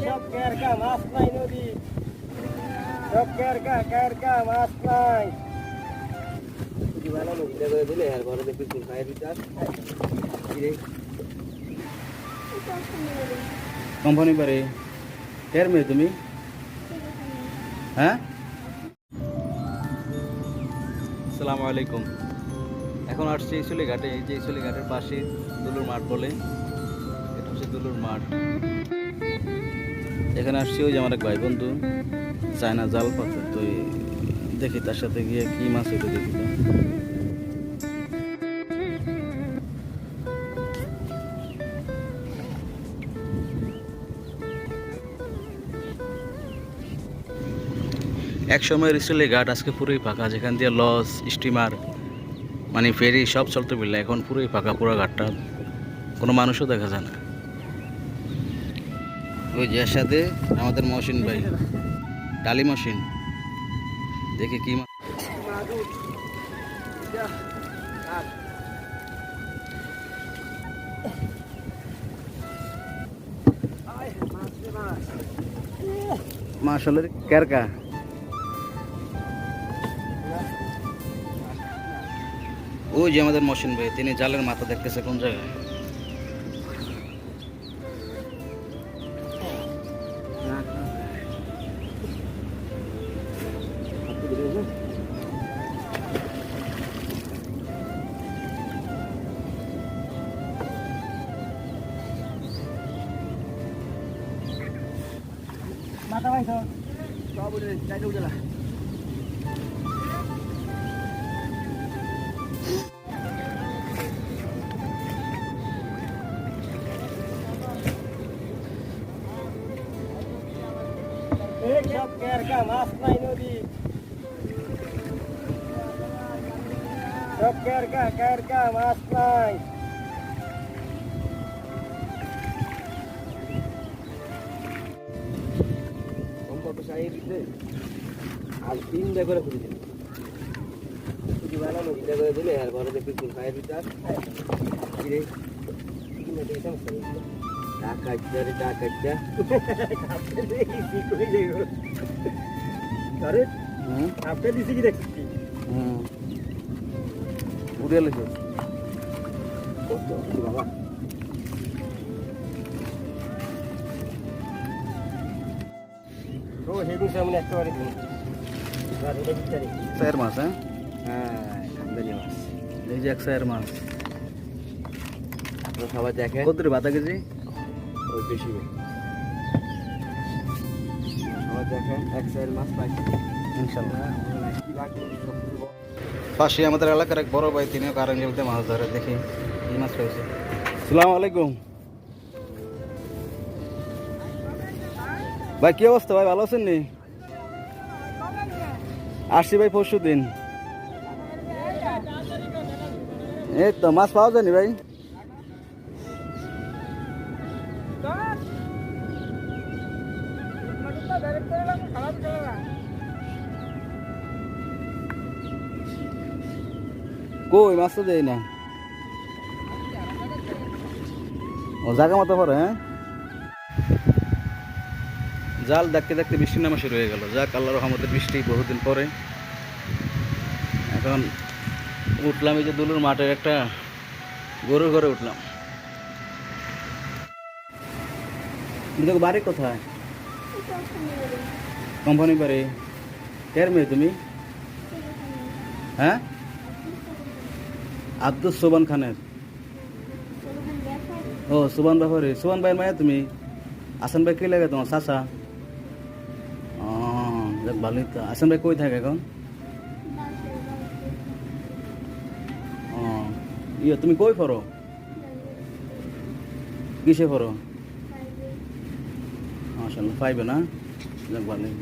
সব কেরকা মাছ নাই নদী, সব কেরকা মাছ নাই। নদীটা করে দিলে আর ঘরে দেখবি ফুল খাই দিতে কোম্পানি পারে কের মেয়ে তুমি? হ্যাঁ, আসসালামু আলাইকুম। এখন আসছে ইসলি ঘাটে। এই যে ইসলি ঘাটের পাশে দুলুর মাঠ বলে, এটা হচ্ছে দুলুর মাঠ। এখানে আসছি ওই যে আমার এক ভাই বন্ধু চায়না জাল পাতে, তো দেখি তার সাথে গিয়ে কি মাছ হইতে দেখি। এক সময়ের ইসলি ঘাট আজকে পুরোই ফাঁকা, যেখান দিয়ে লঞ্চ, স্টিমার মানে ফেরি সব চলতে পারলে এখন পুরোই ফাঁকা। পুরো ঘাটটা কোনো মানুষও দেখা যায় না। ওই যে এর সাথে আমাদের মহসিন ভাই, ডালি মহসিন, দেখি কি মাছ হলে কেরকা। ওই যে আমাদের মহসিন ভাই, তিনি জালের মাথা দেখতেছে কোন জায়গায়। মাথা ভাই সব চাইতে উঠে সব কেরকা মাছ নাই নদী, সব কেরকা মাছ নাই। আর 3 করে খুঁজে দিল, খুঁজে ভালো নদীটা করে দিলে আর ঘরে দেখবি ফুল খাই দিতে বাবা। ও হেগুন সামনে একেবারে চায়ের মাছ, হ্যাঁ হ্যাঁ খামদানি মাছ, এই যে এক চায়ের মাছ। আপনারা সবাই দেখেন কত রে বাতা কেজি? ওই বেশি সবাই দেখেন এক সাইড মাছ পাইছি ইনশাল্লাহ। পাশে আমাদের এলাকার এক বড় ভাই, তিনিও কারেন্ট জমিতে মাছ ধরে, দেখি কি মাছ পেয়েছে। আসসালামু আলাইকুম ভাই, কি অবস্থা ভাই, ভালো আছেন নি? আসছি ভাই পরশু দিন। এই তো মাছ পাওয়া যায়নি ভাই। কই মাছ তো দেয় না, ও জায়গা মতো পরে। হ্যাঁ, জাল দেখতে দেখতে বৃষ্টি নামা শুরু হয়ে গেল। যাক, আল্লাহর রহমতে বৃষ্টি বহুদিন পরে। এখন উঠলাম এই যে দুলুর মাঠের একটা গরুর ঘরে উঠলাম। দেখো বাড়ি কোথায়? কোম্পানি বাড়ি। কের মেয়ে তুমি? হ্যাঁ, আব্দুল সোবান খানের। ও সুবান ব্যাপারে, সুবান ভাইয়ের মায়া তুমি? আসান ভাই কি লাগে তোমার? চাচা? ও যাক, ভালোই তো। আসান ভাই কই থাকে এখন? ও ইয়ে, তুমি কই পড়ো? কিসে পড়ো? মাশাআল্লাহ, 5 না? যাক ভালোই।